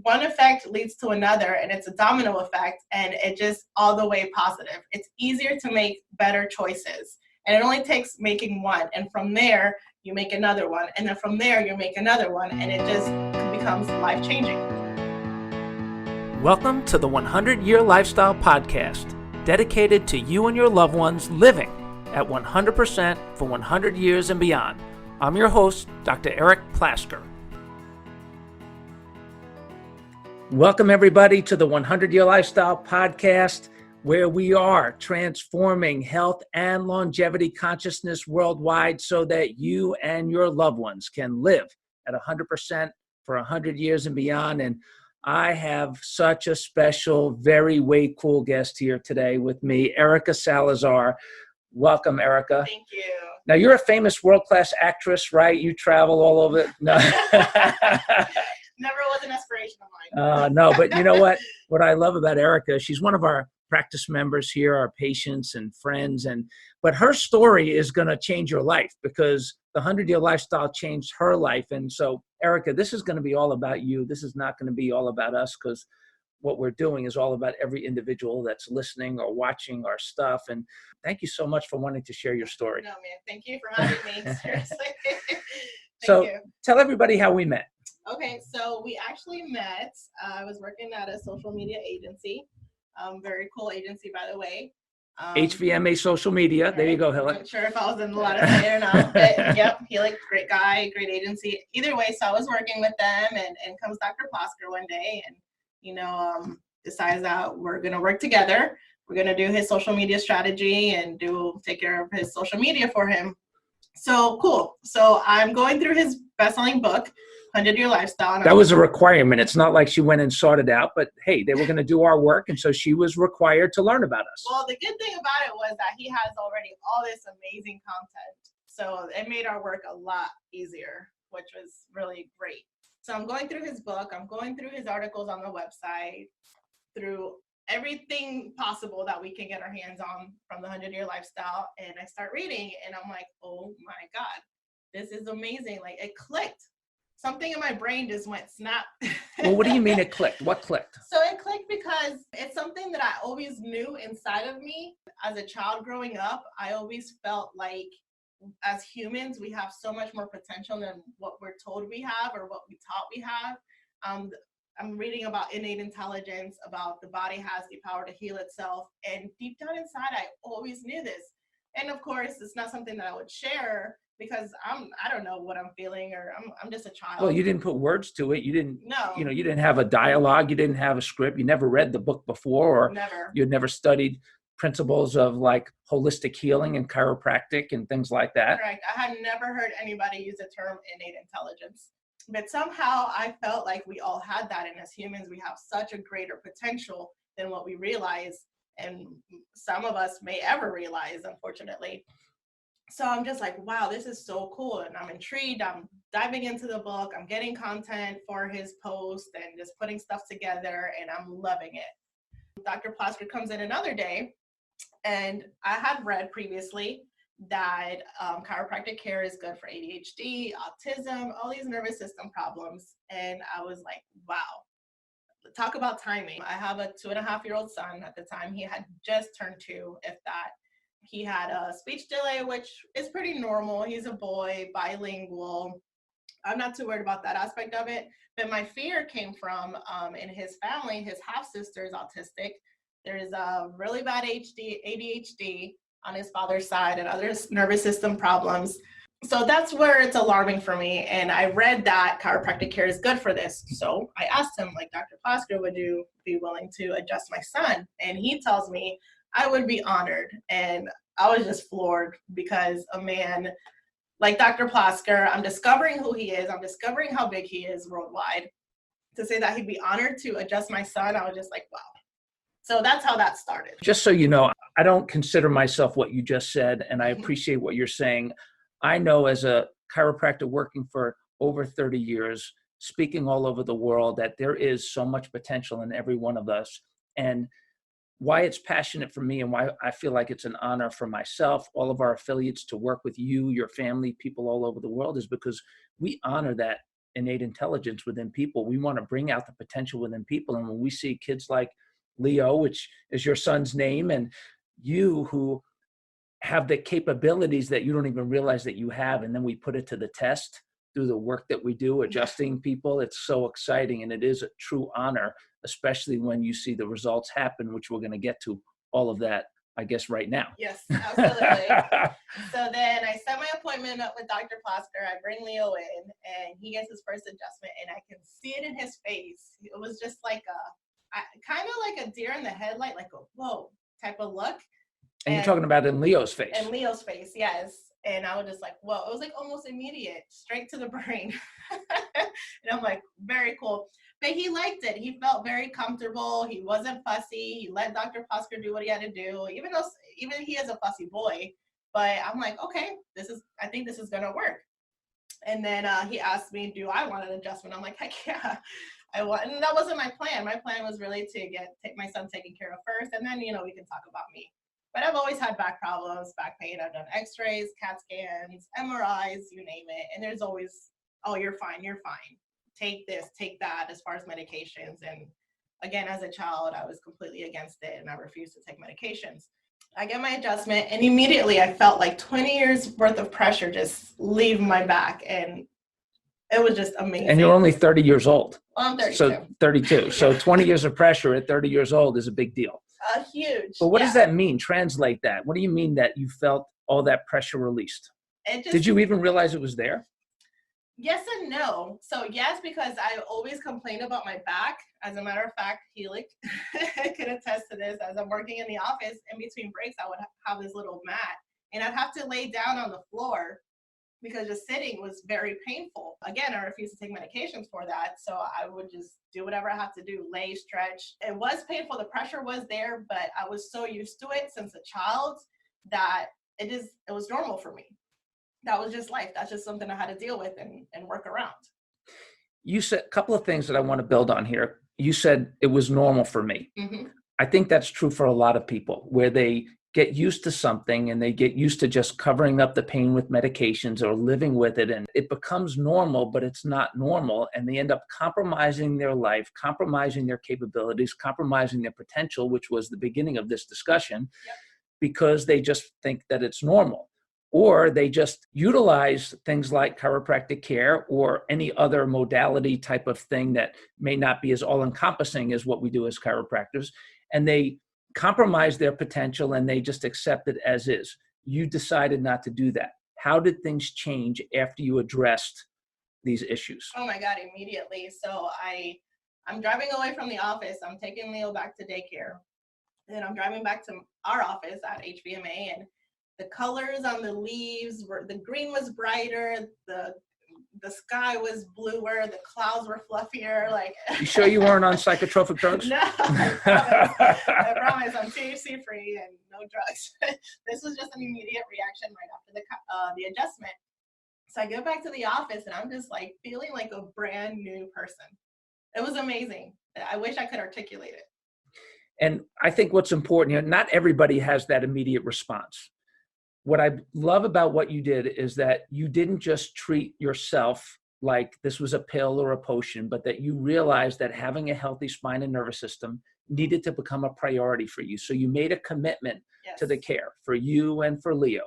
one effect leads to another, and it's a domino effect, and it just all the way positive. It's easier to make better choices, and it only takes making one, and from there you make another one, and then from there you make another one, and it just becomes life-changing. Welcome to the 100-Year Lifestyle Podcast, dedicated to you and your loved ones living at 100% for 100 years and beyond. I'm your host, Dr. Eric Plasker. Welcome, everybody, to the 100-Year Lifestyle Podcast, where we are transforming health and longevity consciousness worldwide so that you and your loved ones can live at 100% for 100 years and beyond. And I have such a special, very way cool guest here today with me, Erica Salazar. Welcome, Erica. Thank you. Now, you're a famous world-class actress, right? You travel all over. No. Never was an aspiration of mine. No, but you know what? What I love about Erica, she's one of our practice members here, our patients and friends. But her story is going to change your life because the 100-Year Lifestyle changed her life. And so, Erica, this is going to be all about you. This is not going to be all about us because what we're doing is all about every individual that's listening or watching our stuff. And thank you so much for wanting to share your story. No, man. Thank you for having me. Seriously. So tell everybody how we met. Okay, so we actually met. I was working at a social media agency. Very cool agency, by the way. HVMA Social Media. Right. There you go, Helen. I'm not sure if I was in the lot of say or not, but yep, he great guy, great agency. Either way, so I was working with them, and comes Dr. Plasker one day, and decides that we're gonna work together. We're gonna do his social media strategy and take care of his social media for him. So cool. So I'm going through his best-selling book, 100-Year Lifestyle. That was a requirement. It's not like she went and sought it out, but hey, they were going to do our work, and so she was required to learn about us. Well, the good thing about it was that he has already all this amazing content, so it made our work a lot easier, which was really great. So I'm going through his book. I'm going through his articles on the website, through everything possible that we can get our hands on from the 100-Year Lifestyle, and I start reading, and I'm like, oh my God, this is amazing. Like, it clicked. Something in my brain just went snap. Well, what do you mean it clicked? What clicked? So it clicked because it's something that I always knew inside of me. As a child growing up, I always felt like as humans, we have so much more potential than what we're told we have or what we taught we have. I'm reading about innate intelligence, about the body has the power to heal itself. And deep down inside, I always knew this. And of course, it's not something that I would share because I don't know what I'm feeling, or I'm just a child. Well, you didn't put words to it. You didn't, no. You didn't have a dialogue. You didn't have a script. You never read the book before, or never. You'd never studied principles of like holistic healing and chiropractic and things like that. Correct. I had never heard anybody use the term innate intelligence, but somehow I felt like we all had that. And as humans, we have such a greater potential than what we realize. And some of us may ever realize, unfortunately. So I'm just like, wow, this is so cool. And I'm intrigued. I'm diving into the book. I'm getting content for his post and just putting stuff together, and I'm loving it. Dr. Plasker comes in another day, and I had read previously that chiropractic care is good for ADHD, autism, all these nervous system problems. And I was like, wow, talk about timing. I have a 2.5-year-old son. At the time, he had just turned 2, if that. He had a speech delay, which is pretty normal. He's a boy, bilingual. I'm not too worried about that aspect of it. But my fear came from in his family, his half-sister is autistic. There's a really bad ADHD on his father's side and other nervous system problems. So that's where it's alarming for me. And I read that chiropractic care is good for this. So I asked him, like, Dr. Plasker, would you be willing to adjust my son? And he tells me, I would be honored. And I was just floored because a man like Dr. Plasker, I'm discovering who he is. I'm discovering how big he is worldwide. To say that he'd be honored to adjust my son, I was just like, wow. So that's how that started. Just so you know, I don't consider myself what you just said, and I appreciate what you're saying. I know as a chiropractor working for over 30 years, speaking all over the world, that there is so much potential in every one of us. And why it's passionate for me and why I feel like it's an honor for myself, all of our affiliates, to work with you, your family, people all over the world, is because we honor that innate intelligence within people. We want to bring out the potential within people. And when we see kids like Leo, which is your son's name, and you who have the capabilities that you don't even realize that you have, and then we put it to the test through the work that we do, adjusting people, it's so exciting. And it is a true honor, especially when you see the results happen, which we're going to get to all of that, I guess, right now. Yes, absolutely. So then I set my appointment up with Dr. Plasker. I bring Leo in, and he gets his first adjustment, and I can see it in his face. It was just like kind of like a deer in the headlight, like a whoa type of look. And you're talking about in Leo's face. In Leo's face, yes. And I was just like, whoa, it was like almost immediate, straight to the brain. And I'm like, very cool. But he liked it. He felt very comfortable. He wasn't fussy. He let Dr. Plasker do what he had to do, even he is a fussy boy. But I'm like, okay, I think this is gonna work. And then he asked me, do I want an adjustment? I'm like, heck yeah, I want. And that wasn't my plan. My plan was really to take my son taken care of first, and then we can talk about me. But I've always had back problems, back pain. I've done x-rays, CAT scans, MRIs, you name it. And there's always, oh, you're fine. Take this, take that, as far as medications. And again, as a child, I was completely against it, and I refused to take medications. I get my adjustment, and immediately I felt like 20 years worth of pressure just leave my back. And it was just amazing. And you're only 30 years old. Well, I'm 32. So 32. So 20 years of pressure at 30 years old is a big deal. Huge. But what does that mean? Translate that. What do you mean that you felt all that pressure released? Did you even realize it was there? Yes and no. So yes, because I always complained about my back. As a matter of fact, Helix can attest to this. As I'm working in the office, in between breaks, I would have this little mat, and I'd have to lay down on the floor because just sitting was very painful. Again, I refused to take medications for that. So I would just do whatever I have to do, lay, stretch. It was painful. The pressure was there, but I was so used to it since a child that it was normal for me. That was just life. That's just something I had to deal with and work around. You said a couple of things that I want to build on here. You said it was normal for me. Mm-hmm. I think that's true for a lot of people, where they get used to something and they get used to just covering up the pain with medications or living with it. And it becomes normal, but it's not normal. And they end up compromising their life, compromising their capabilities, compromising their potential, which was the beginning of this discussion, because they just think that it's normal. Or they just utilize things like chiropractic care or any other modality type of thing that may not be as all-encompassing as what we do as chiropractors. And they compromise their potential and they just accept it as is. You decided not to do that. How did things change after you addressed these issues? Oh my God, immediately. So I'm driving away from the office. I'm taking Leo back to daycare. And I'm driving back to our office at HBMA, and the colors on the leaves the green was brighter, the sky was bluer, the clouds were fluffier. Like, you sure you weren't on psychotropic drugs? No, I promise I'm THC free and no drugs. This was just an immediate reaction right after the adjustment. So I go back to the office and I'm just like feeling like a brand new person. It was amazing. I wish I could articulate it. And I think what's important here, not everybody has that immediate response. What I love about what you did is that you didn't just treat yourself like this was a pill or a potion, but that you realized that having a healthy spine and nervous system needed to become a priority for you. So you made a commitment to the care for you and for Leo.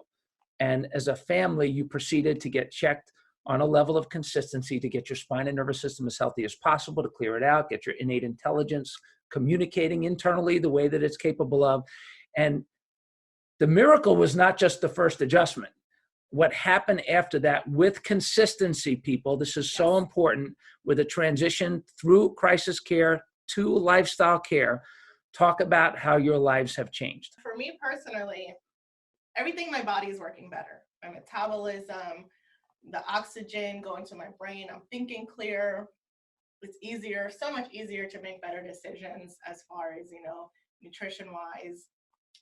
And as a family, you proceeded to get checked on a level of consistency to get your spine and nervous system as healthy as possible, to clear it out, get your innate intelligence communicating internally the way that it's capable of. And the miracle was not just the first adjustment. What happened after that with consistency, people, this is so important with a transition through crisis care to lifestyle care. Talk about how your lives have changed. For me personally, everything in my body is working better. My metabolism, the oxygen going to my brain, I'm thinking clear. It's easier, so much easier to make better decisions as far as, nutrition wise.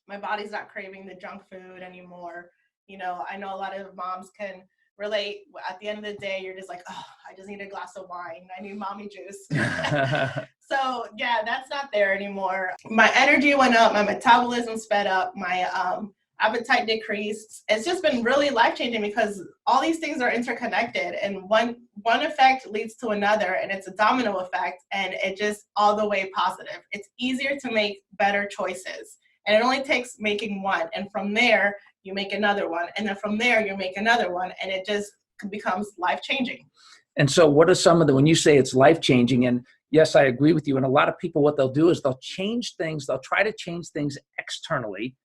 My body's not craving the junk food anymore. I know a lot of moms can relate. At the end of the day, you're just like, oh, I just need a glass of wine. I need mommy juice. So yeah, that's not there anymore. My energy went up. My metabolism sped up. My appetite decreased. It's just been really life-changing because all these things are interconnected, and one effect leads to another, and it's a domino effect, and it just all the way positive. It's easier to make better choices, and it only takes making one, and from there you make another one, and then from there you make another one, and it just becomes life-changing. And so what are some of when you say it's life-changing, and yes, I agree with you, and a lot of people, what they'll do is they'll change things, they'll try to change things externally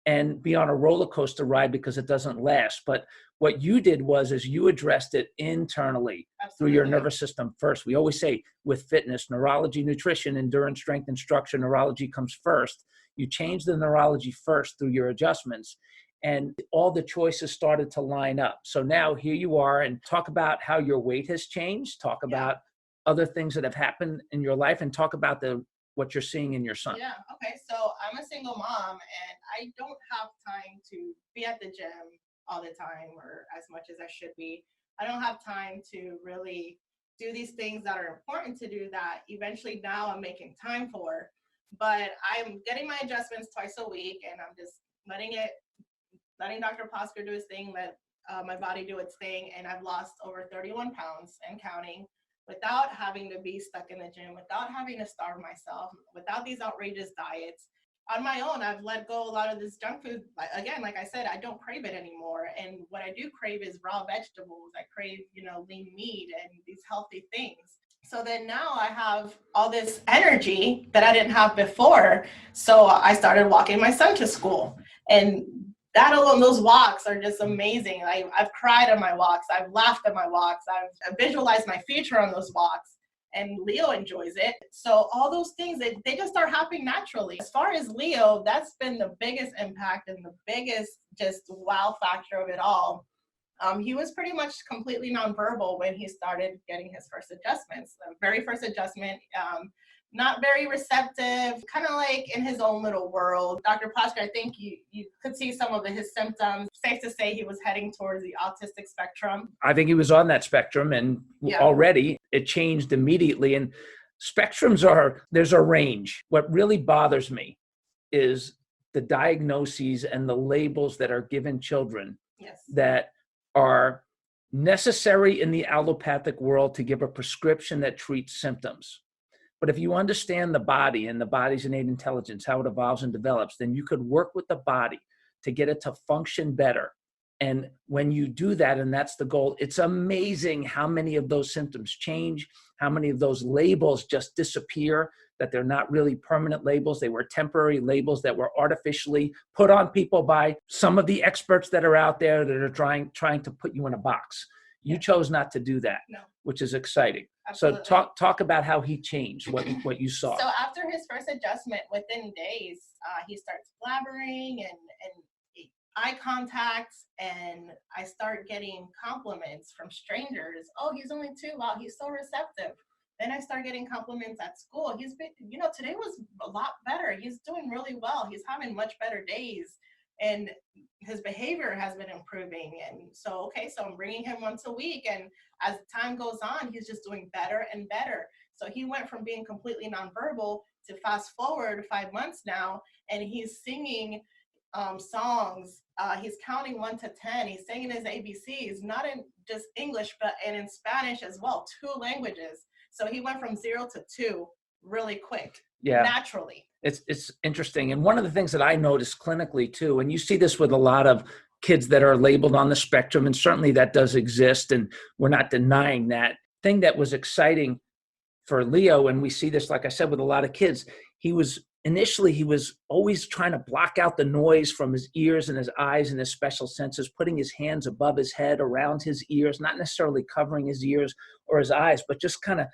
and be on a roller coaster ride because it doesn't last. But what you did is you addressed it internally. Absolutely. Through your nervous system first. We always say with fitness, neurology, nutrition, endurance, strength, and structure, neurology comes first. You change the neurology first through your adjustments, and all the choices started to line up. So now here you are, and talk about how your weight has changed, talk about other things that have happened in your life, and talk about what you're seeing in your son. Yeah, okay, so I'm a single mom, and I don't have time to be at the gym all the time or as much as I should be. I don't have time to really do these things that are important to do that eventually now I'm making time for. But I'm getting my adjustments twice a week, and I'm just letting Dr. Posker do his thing, let my body do its thing, and I've lost over 31 pounds and counting, without having to be stuck in the gym, without having to starve myself, without these outrageous diets. On my own, I've let go a lot of this junk food. Again, like I said, I don't crave it anymore. And what I do crave is raw vegetables. I crave, lean meat and these healthy things. So then now I have all this energy that I didn't have before. So I started walking my son to school. And that alone, those walks are just amazing. I've cried on my walks. I've laughed at my walks. I've visualized my future on those walks. And Leo enjoys it. So all those things, they just start happening naturally. As far as Leo, that's been the biggest impact and the biggest just wow factor of it all. He was pretty much completely nonverbal when he started getting his first adjustments. The very first adjustment, not very receptive, kind of like in his own little world. Dr. Posker, I think you could see some of his symptoms. Safe to say he was heading towards the autistic spectrum. I think he was on that spectrum, and already it changed immediately. And there's a range. What really bothers me is the diagnoses and the labels that are given children that are necessary in the allopathic world to give a prescription that treats symptoms. But if you understand the body and the body's innate intelligence, how it evolves and develops, then you could work with the body to get it to function better. And when you do that, and that's the goal, it's amazing how many of those symptoms change, how many of those labels just disappear, that they're not really permanent labels. They were temporary labels that were artificially put on people by some of the experts that are out there that are trying to put you in a box. You chose not to do that, which is exciting. Absolutely. So talk about how he changed, what you saw. So after his first adjustment, within days, he starts blabbering and eye contact, and I start getting compliments from strangers. Oh, he's only 2. Wow, he's so receptive. Then I start getting compliments at school. He's been, today was a lot better. He's doing really well. He's having much better days. And his behavior has been improving. And so I'm bringing him once a week. And as time goes on, he's just doing better and better. So he went from being completely nonverbal to fast forward 5 months now, and he's singing songs. He's counting 1 to 10. He's singing his ABCs, not in just English, but in Spanish as well, 2 languages. So he went from 0 to 2 really quick, naturally. It's interesting. And one of the things that I noticed clinically too, and you see this with a lot of kids that are labeled on the spectrum, and certainly that does exist, and we're not denying that. Thing that was exciting for Leo, and we see this, like I said, with a lot of kids, he was always trying to block out the noise from his ears and his eyes and his special senses, putting his hands above his head, around his ears, not necessarily covering his ears or his eyes, but just kind of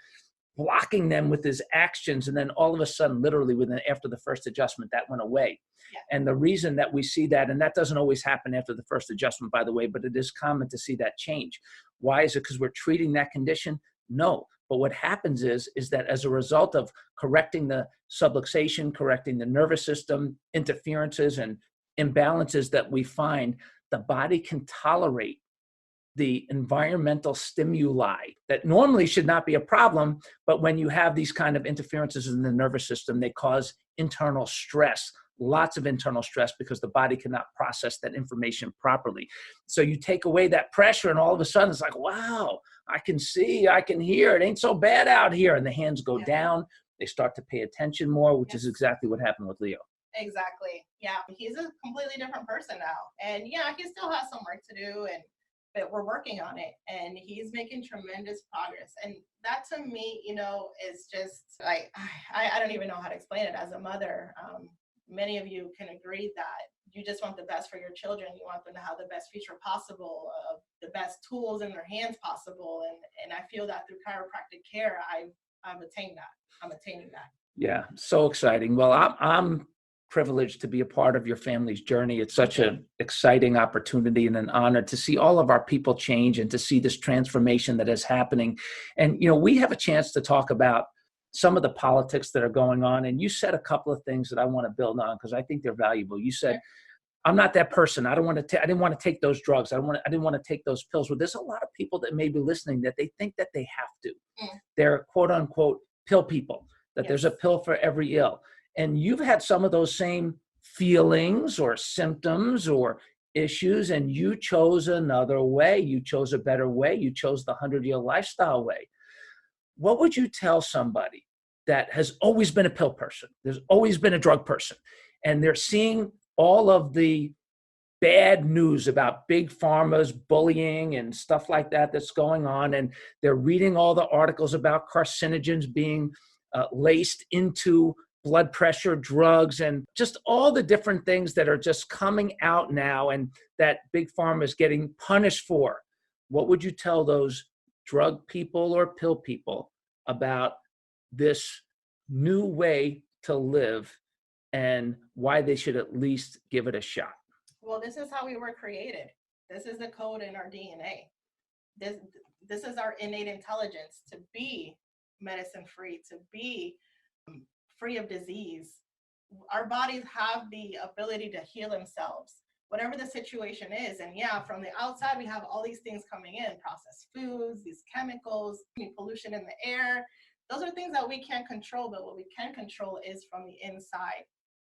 blocking them with his actions. And then all of a sudden, literally after the first adjustment, that went away. Yeah. And the reason that we see that, and that doesn't always happen after the first adjustment, by the way, but it is common to see that change. Why is it? Because we're treating that condition? No. But what happens is that as a result of correcting the subluxation, correcting the nervous system interferences and imbalances that we find, the body can tolerate the environmental stimuli that normally should not be a problem, but when you have these kind of interferences in the nervous system, they cause internal stress, lots of internal stress because the body cannot process that information properly. So you take away that pressure and all of a sudden it's like, wow, I can see, I can hear, it ain't so bad out here. And the hands go down, they start to pay attention more, which is exactly what happened with Leo. Exactly. Yeah. He's a completely different person now. And yeah, he still has some work to do, but we're working on it, and he's making tremendous progress. And that to me, is just like, I don't even know how to explain it as a mother. Many of you can agree that you just want the best for your children. You want them to have the best future possible, the best tools in their hands possible. And I feel that through chiropractic care, I've attained that. I'm attaining that. Yeah. So exciting. Well, I'm privileged to be a part of your family's journey. It's such an exciting opportunity and an honor to see all of our people change and to see this transformation that is happening. And, we have a chance to talk about some of the politics that are going on. And you said a couple of things that I want to build on because I think they're valuable. You said, I'm not that person. I didn't want to take those drugs. I didn't want to take those pills. Well, there's a lot of people that may be listening that they think that they have to. They're quote unquote pill people, that there's a pill for every ill. And you've had some of those same feelings or symptoms or issues, and you chose another way. You chose a better way. You chose the 100-year lifestyle way. What would you tell somebody that has always been a pill person? There's always been a drug person, and they're seeing all of the bad news about big pharma's bullying and stuff like that that's going on, and they're reading all the articles about carcinogens being laced into blood pressure drugs and just all the different things that are just coming out now and that big pharma is getting punished for. What would you tell those drug people or pill people about this new way to live and why they should at least give it a shot? Well, this is how we were created. This is the code in our DNA. This is our innate intelligence to be medicine free, to be free of disease. Our bodies have the ability to heal themselves, whatever the situation is. And yeah, from the outside, we have all these things coming in, processed foods, these chemicals, pollution in the air. Those are things that we can't control, but what we can control is from the inside.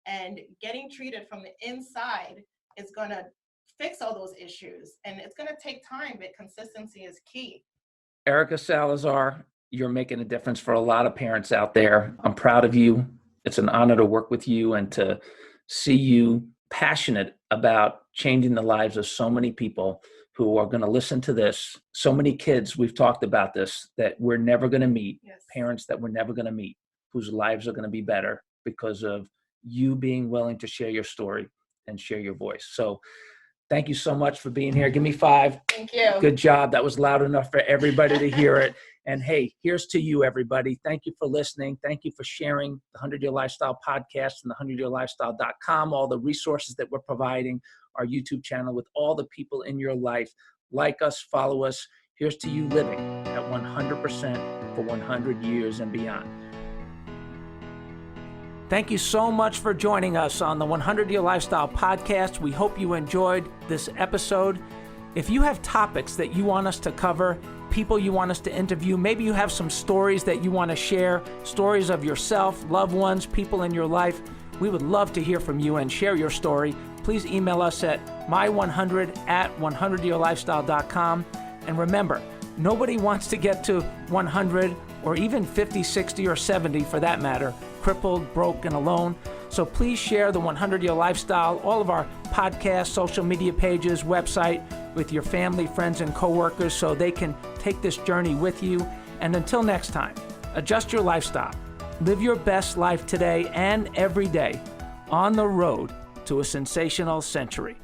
And getting treated from the inside is going to fix all those issues. And it's going to take time, but consistency is key. Erica Salazar, you're making a difference for a lot of parents out there. I'm proud of you. It's an honor to work with you and to see you passionate about changing the lives of so many people who are going to listen to this. So many kids, we've talked about this, that we're never going to meet, parents that we're never going to meet, whose lives are going to be better because of you being willing to share your story and share your voice. So thank you so much for being here. Give me 5. Thank you. Good job. That was loud enough for everybody to hear it. And hey, here's to you, everybody. Thank you for listening. Thank you for sharing the 100-Year Lifestyle podcast and the 100yearlifestyle.com, all the resources that we're providing, our YouTube channel with all the people in your life. Like us, follow us. Here's to you living at 100% for 100 years and beyond. Thank you so much for joining us on the 100-Year Lifestyle podcast. We hope you enjoyed this episode. If you have topics that you want us to cover, people you want us to interview, maybe you have some stories that you want to share, stories of yourself, loved ones, people in your life, we would love to hear from you and share your story. Please email us at my100@100yearlifestyle.com. And remember, nobody wants to get to 100 or even 50, 60, or 70 for that matter, crippled, broke, and alone. So please share the 100-Year Lifestyle, all of our podcasts, social media pages, website with your family, friends, and coworkers so they can take this journey with you. And until next time, adjust your lifestyle. Live your best life today and every day on the road to a sensational century.